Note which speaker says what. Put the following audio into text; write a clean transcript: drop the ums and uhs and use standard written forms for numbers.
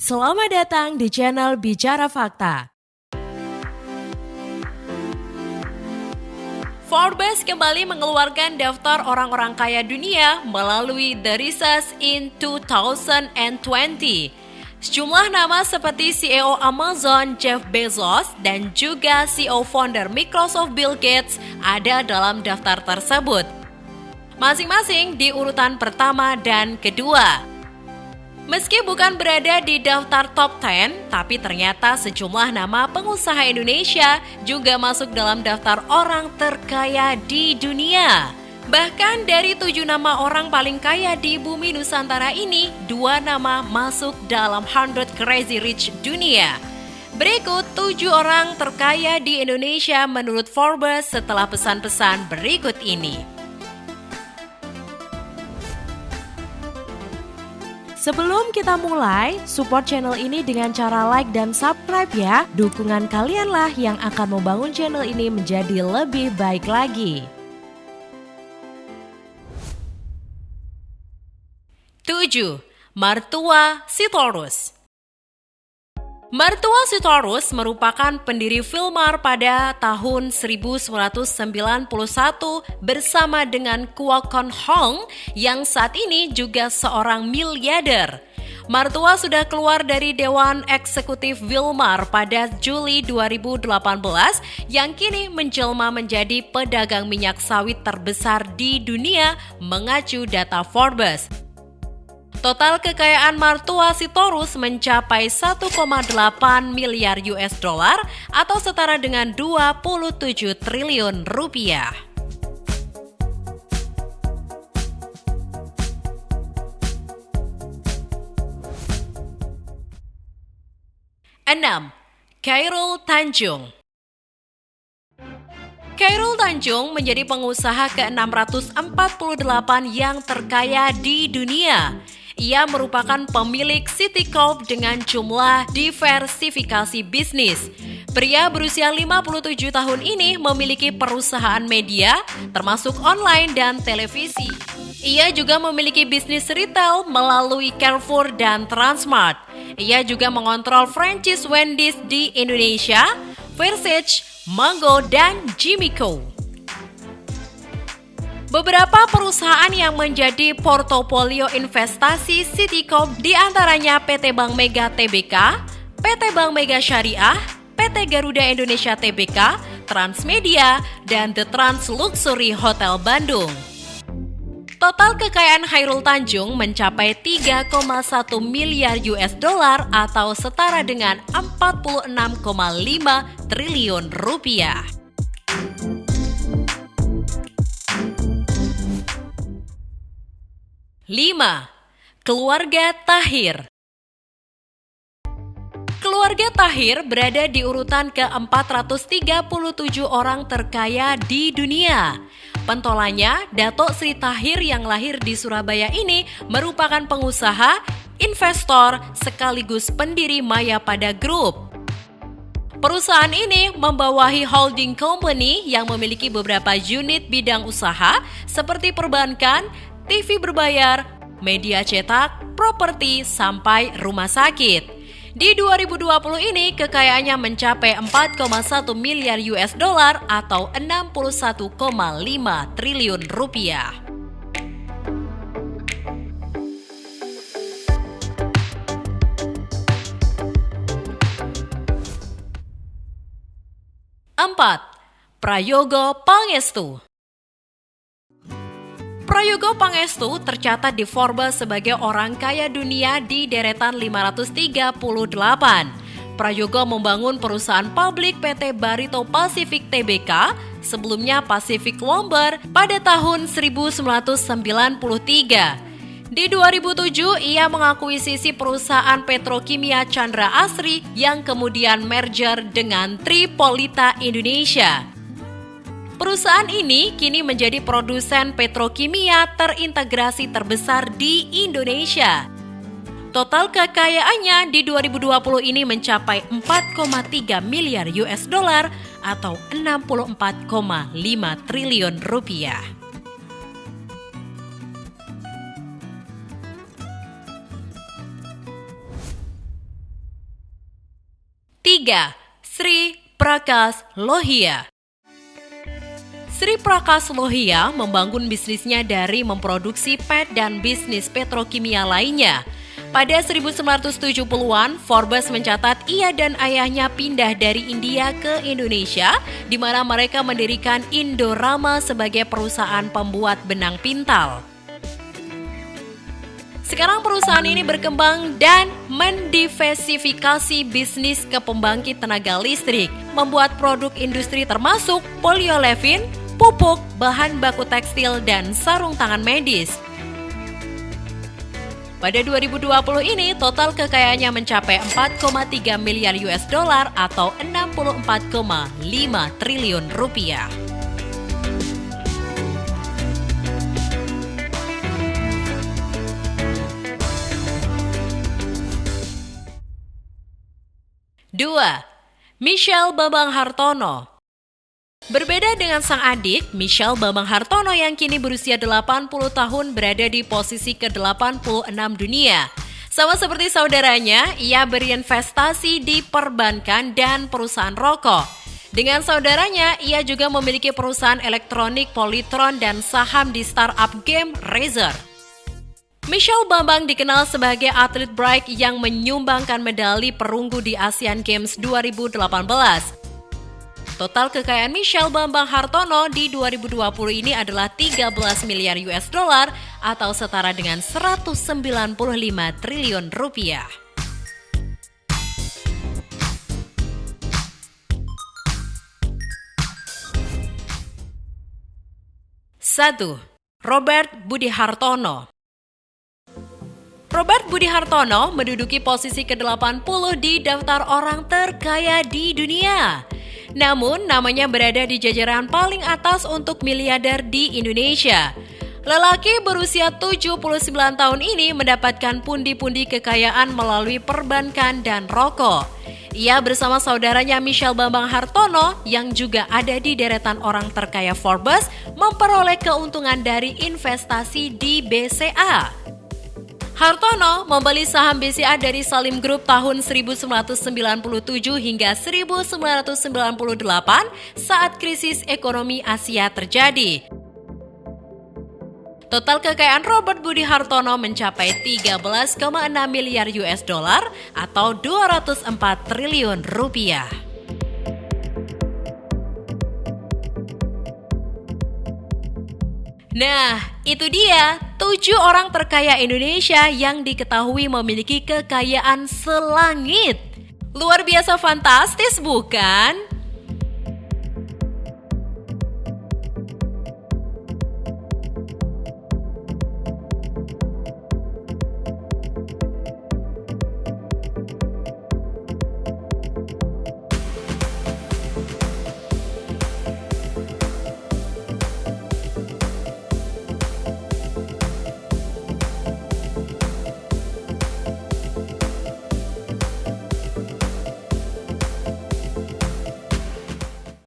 Speaker 1: Selamat datang di channel Bicara Fakta. Forbes kembali mengeluarkan daftar orang-orang kaya dunia melalui The Research in 2020. Sejumlah nama seperti CEO Amazon Jeff Bezos dan juga CEO founder Microsoft Bill Gates ada dalam daftar tersebut. Masing-masing di urutan pertama dan kedua. Meski bukan berada di daftar top 10, tapi ternyata sejumlah nama pengusaha Indonesia juga masuk dalam daftar orang terkaya di dunia. Bahkan dari 7 nama orang paling kaya di bumi Nusantara ini, 2 nama masuk dalam 100 Crazy Rich dunia. Berikut 7 orang terkaya di Indonesia menurut Forbes setelah pesan-pesan berikut ini. Sebelum kita mulai, support channel ini dengan cara like dan subscribe ya. Dukungan kalianlah yang akan membangun channel ini menjadi lebih baik lagi. 7. Martua Sitorus. Martua Sitorus merupakan pendiri Filmar pada tahun 1991 bersama dengan Kwon Hong yang saat ini juga seorang miliarder. Martua sudah keluar dari Dewan Eksekutif Wilmar pada Juli 2018 yang kini menjelma menjadi pedagang minyak sawit terbesar di dunia mengacu data Forbes. Total kekayaan Martua Sitorus mencapai 1,8 miliar US dollar atau setara dengan 27 triliun rupiah. Enam, Khairul Tanjung. Khairul Tanjung menjadi pengusaha ke-648 yang terkaya di dunia. Ia merupakan pemilik City Corp dengan jumlah diversifikasi bisnis. Pria berusia 57 tahun ini memiliki perusahaan media, termasuk online dan televisi. Ia juga memiliki bisnis retail melalui Carrefour dan Transmart. Ia juga mengontrol franchise Wendy's di Indonesia, Versace, Mango, dan Jimmy Choo. Beberapa perusahaan yang menjadi portofolio investasi City Corp diantaranya PT Bank Mega Tbk, PT Bank Mega Syariah, PT Garuda Indonesia Tbk, Transmedia, dan The Trans Luxury Hotel Bandung. Total kekayaan Khairul Tanjung mencapai 3,1 miliar US dollar atau setara dengan 46,5 triliun rupiah. 5. Keluarga Tahir. Keluarga Tahir berada di urutan ke-437 orang terkaya di dunia. Pentolannya, Dato Sri Tahir yang lahir di Surabaya ini merupakan pengusaha, investor, sekaligus pendiri Mayapada Group. Perusahaan ini membawahi holding company yang memiliki beberapa unit bidang usaha seperti perbankan, TV berbayar, media cetak, properti, sampai rumah sakit. Di 2020 ini kekayaannya mencapai 4,1 miliar US dollar atau 61,5 triliun rupiah. Empat, Prayogo Pangestu. Prayogo Pangestu tercatat di Forbes sebagai orang kaya dunia di deretan 538. Prayogo membangun perusahaan publik PT Barito Pacific Tbk, sebelumnya Pacific Lumber, pada tahun 1993. Di 2007, ia mengakuisisi perusahaan petrokimia Chandra Asri yang kemudian merger dengan Tripolita Indonesia. Perusahaan ini kini menjadi produsen petrokimia terintegrasi terbesar di Indonesia. Total kekayaannya di 2020 ini mencapai 4,3 miliar US dollar atau 64,5 triliun rupiah. 3. Sri Prakash Lohia. Sri Prakash Lohia membangun bisnisnya dari memproduksi PET dan bisnis petrokimia lainnya. Pada 1970-an, Forbes mencatat ia dan ayahnya pindah dari India ke Indonesia, di mana mereka mendirikan Indorama sebagai perusahaan pembuat benang pintal. Sekarang perusahaan ini berkembang dan mendiversifikasi bisnis ke pembangkit tenaga listrik, membuat produk industri termasuk polyolefin, pupuk, bahan baku tekstil, dan sarung tangan medis. Pada 2020 ini, total kekayaannya mencapai 4,3 miliar US dollar atau 64,5 triliun rupiah. Dua, Michelle Bambang Hartono. Berbeda dengan sang adik, Michelle Bambang Hartono yang kini berusia 80 tahun berada di posisi ke-86 dunia. Sama seperti saudaranya, ia berinvestasi di perbankan dan perusahaan rokok. Dengan saudaranya, ia juga memiliki perusahaan elektronik Polytron dan saham di startup game Razer. Michelle Bambang dikenal sebagai atlet bright yang menyumbangkan medali perunggu di Asian Games 2018. Total kekayaan Michelle Bambang Hartono di 2020 ini adalah 13 miliar US dollar atau setara dengan 195 triliun rupiah. 1. Robert Budi Hartono. Robert Budi Hartono menduduki posisi ke-80 di daftar orang terkaya di dunia. Namun, namanya berada di jajaran paling atas untuk miliarder di Indonesia. Lelaki berusia 79 tahun ini mendapatkan pundi-pundi kekayaan melalui perbankan dan rokok. Ia bersama saudaranya Michelle Bambang Hartono yang juga ada di deretan orang terkaya Forbes memperoleh keuntungan dari investasi di BCA. Hartono membeli saham BCA dari Salim Group tahun 1997 hingga 1998 saat krisis ekonomi Asia terjadi. Total kekayaan Robert Budi Hartono mencapai 13,6 miliar US dollar atau 204 triliun rupiah. Nah, itu dia 7 orang terkaya Indonesia yang diketahui memiliki kekayaan selangit. Luar biasa fantastis, bukan?